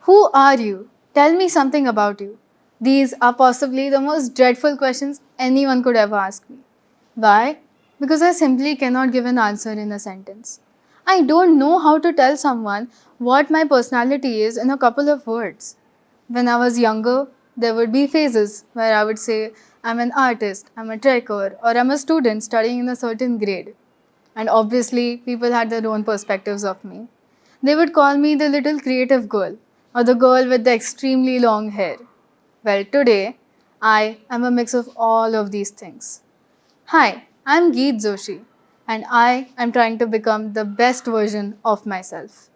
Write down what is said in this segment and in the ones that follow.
Who are you? Tell me something about you. These are possibly the most dreadful questions anyone could ever ask me. Why? Because I simply cannot give an answer in a sentence. I don't know how to tell someone what my personality is in a couple of words. When I was younger, there would be phases where I would say, I'm an artist, I'm a trekker, or I'm a student studying in a certain grade. And obviously, people had their own perspectives of me. They would call me the little creative girl or the girl with the extremely long hair. Well, today, I am a mix of all of these things. Hi, I'm Geet Joshi, and I am trying to become the best version of myself.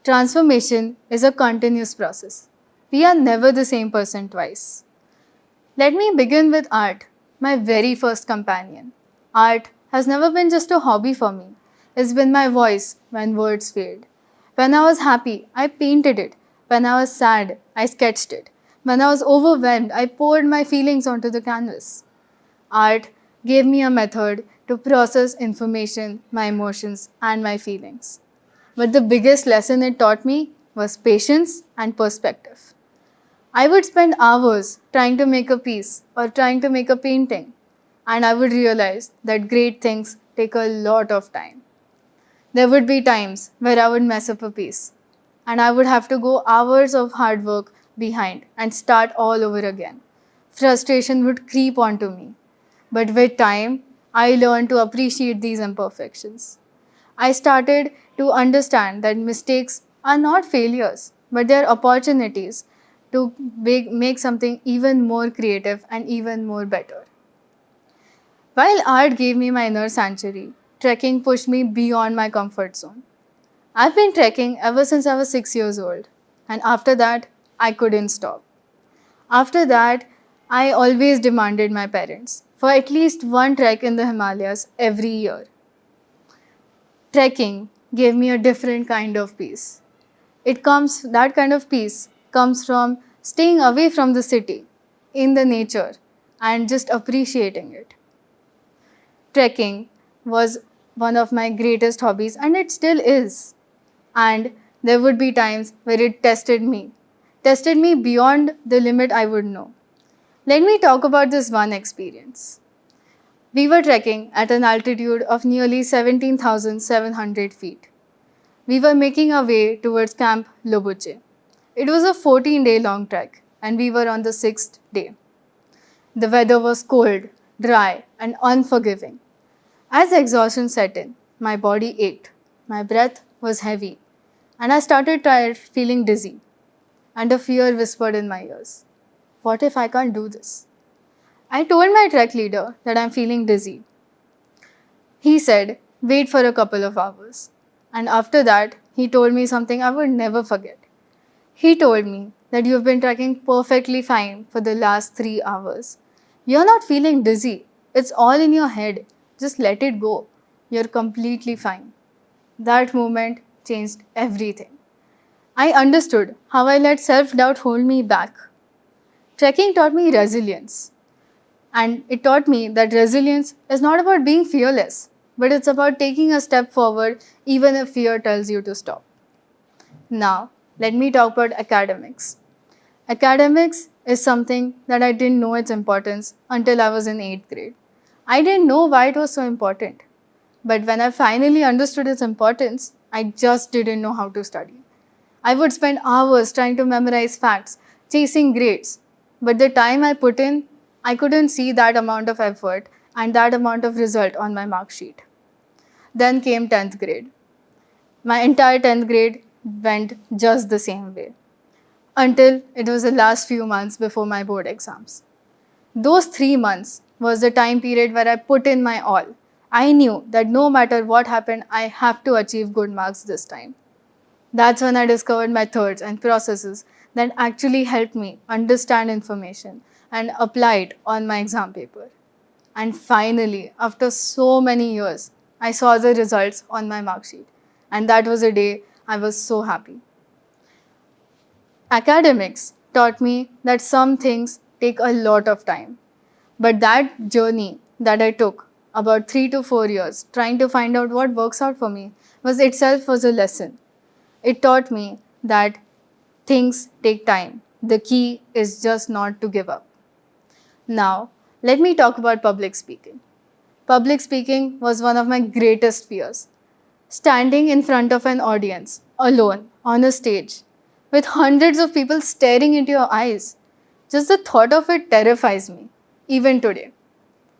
Transformation is a continuous process. We are never the same person twice. Let me begin with art, my very first companion. Art has never been just a hobby for me. It's been my voice when words failed. When I was happy, I painted it. When I was sad, I sketched it. When I was overwhelmed, I poured my feelings onto the canvas. Art gave me a method to process information, my emotions, and my feelings. But the biggest lesson it taught me was patience and perspective. I would spend hours trying to make a piece or trying to make a painting, and I would realize that great things take a lot of time. There would be times where I would mess up a piece, and I would have to go hours of hard work behind and start all over again. Frustration would creep onto me, but with time, I learned to appreciate these imperfections. I started to understand that mistakes are not failures, but they are opportunities to make something even more creative and even more better. While art gave me my inner sanctuary, trekking pushed me beyond my comfort zone. I've been trekking ever since I was 6 years old, and after that, I couldn't stop. After that, I always demanded my parents for at least one trek in the Himalayas every year. Trekking gave me a different kind of peace. That kind of peace comes from staying away from the city, in the nature, and just appreciating it. Trekking was one of my greatest hobbies, and it still is. And there would be times where it tested me beyond the limit I would know. Let me talk about this one experience. We were trekking at an altitude of nearly 17,700 feet. We were making our way towards Camp Lobuche. It was a 14-day long trek, and we were on the 6th day. The weather was cold, dry, and unforgiving. As exhaustion set in, my body ached, my breath was heavy, and I started feeling dizzy, and a fear whispered in my ears. What if I can't do this? I told my trek leader that I'm feeling dizzy. He said, wait for a couple of hours. And after that, he told me something I would never forget. He told me that you've been trekking perfectly fine for the last 3 hours. You're not feeling dizzy. It's all in your head. Just let it go. You're completely fine. That moment changed everything. I understood how I let self-doubt hold me back. Trekking taught me resilience. And it taught me that resilience is not about being fearless, but it's about taking a step forward even if fear tells you to stop. Now, let me talk about academics. Academics is something that I didn't know its importance until I was in 8th grade. I didn't know why it was so important. But when I finally understood its importance, I just didn't know how to study. I would spend hours trying to memorize facts, chasing grades. But the time I put in, I couldn't see that amount of effort and that amount of result on my mark sheet. Then came 10th grade. My entire 10th grade went just the same way until it was the last few months before my board exams. Those 3 months was the time period where I put in my all. I knew that no matter what happened, I have to achieve good marks this time. That's when I discovered methods and processes that actually helped me understand information and apply it on my exam paper. And finally, after so many years, I saw the results on my mark sheet. And that was a day I was so happy. Academics taught me that some things take a lot of time. But that journey that I took, about 3 to 4 years, trying to find out what works out for me, was itself a lesson. It taught me that Things take time. The key is just not to give up. Now, let me talk about public speaking. Public speaking was one of my greatest fears. Standing in front of an audience, alone, on a stage, with hundreds of people staring into your eyes. Just the thought of it terrifies me, even today.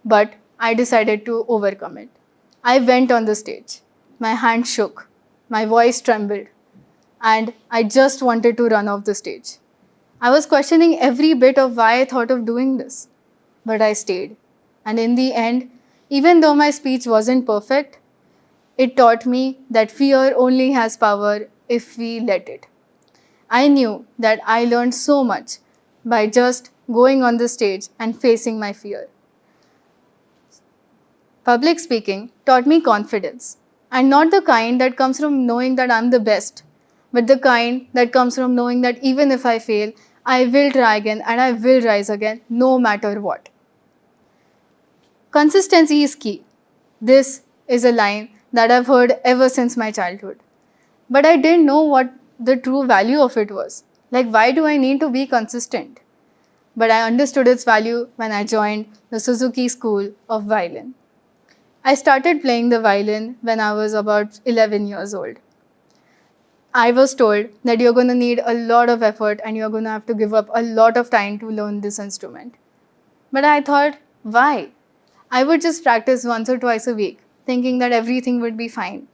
But I decided to overcome it. I went on the stage. My hand shook, my voice trembled, and I just wanted to run off the stage. I was questioning every bit of why I thought of doing this. But I stayed. And in the end, even though my speech wasn't perfect, it taught me that fear only has power if we let it. I knew that I learned so much by just going on the stage and facing my fear. Public speaking taught me confidence, and not the kind that comes from knowing that I'm the best, but the kind that comes from knowing that even if I fail, I will try again and I will rise again no matter what. Consistency is key. This is a line that I've heard ever since my childhood. But I didn't know what the true value of it was. Like, why do I need to be consistent? But I understood its value when I joined the Suzuki School of Violin. I started playing the violin when I was about 11 years old. I was told that you're going to need a lot of effort and you're going to have to give up a lot of time to learn this instrument. But I thought, why? I would just practice once or twice a week, thinking that everything would be fine.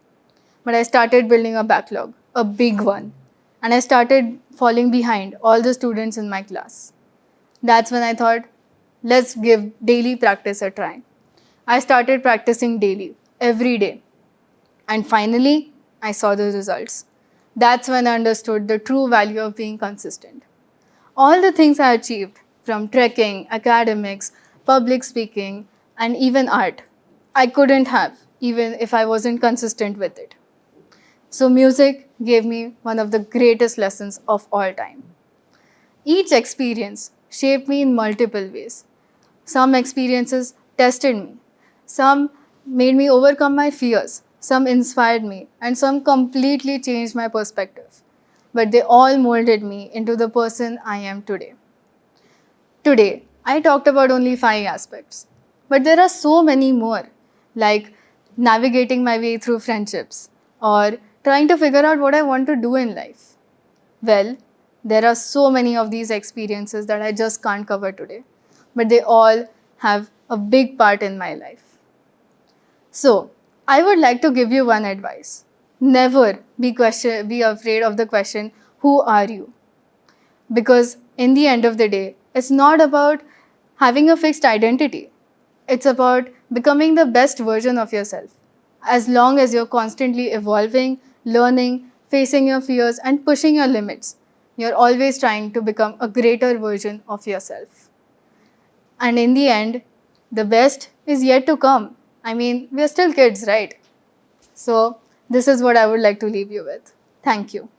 But I started building a backlog, a big one, and I started falling behind all the students in my class. That's when I thought, let's give daily practice a try. I started practicing daily, every day. And finally, I saw the results. That's when I understood the true value of being consistent. All the things I achieved, from trekking, academics, public speaking, and even art, I couldn't have, even if I wasn't consistent with it. So music gave me one of the greatest lessons of all time. Each experience shaped me in multiple ways. Some experiences tested me. Some made me overcome my fears. Some inspired me. And some completely changed my perspective. But they all molded me into the person I am today. Today, I talked about only 5 aspects. But there are so many more, like navigating my way through friendships or trying to figure out what I want to do in life. Well, there are so many of these experiences that I just can't cover today, but they all have a big part in my life. So, I would like to give you one advice. Never be afraid of the question, who are you? Because in the end of the day, it's not about having a fixed identity. It's about becoming the best version of yourself. As long as you're constantly evolving, learning, facing your fears, and pushing your limits, you're always trying to become a greater version of yourself. And in the end, the best is yet to come. I mean, we're still kids, right? So, this is what I would like to leave you with. Thank you.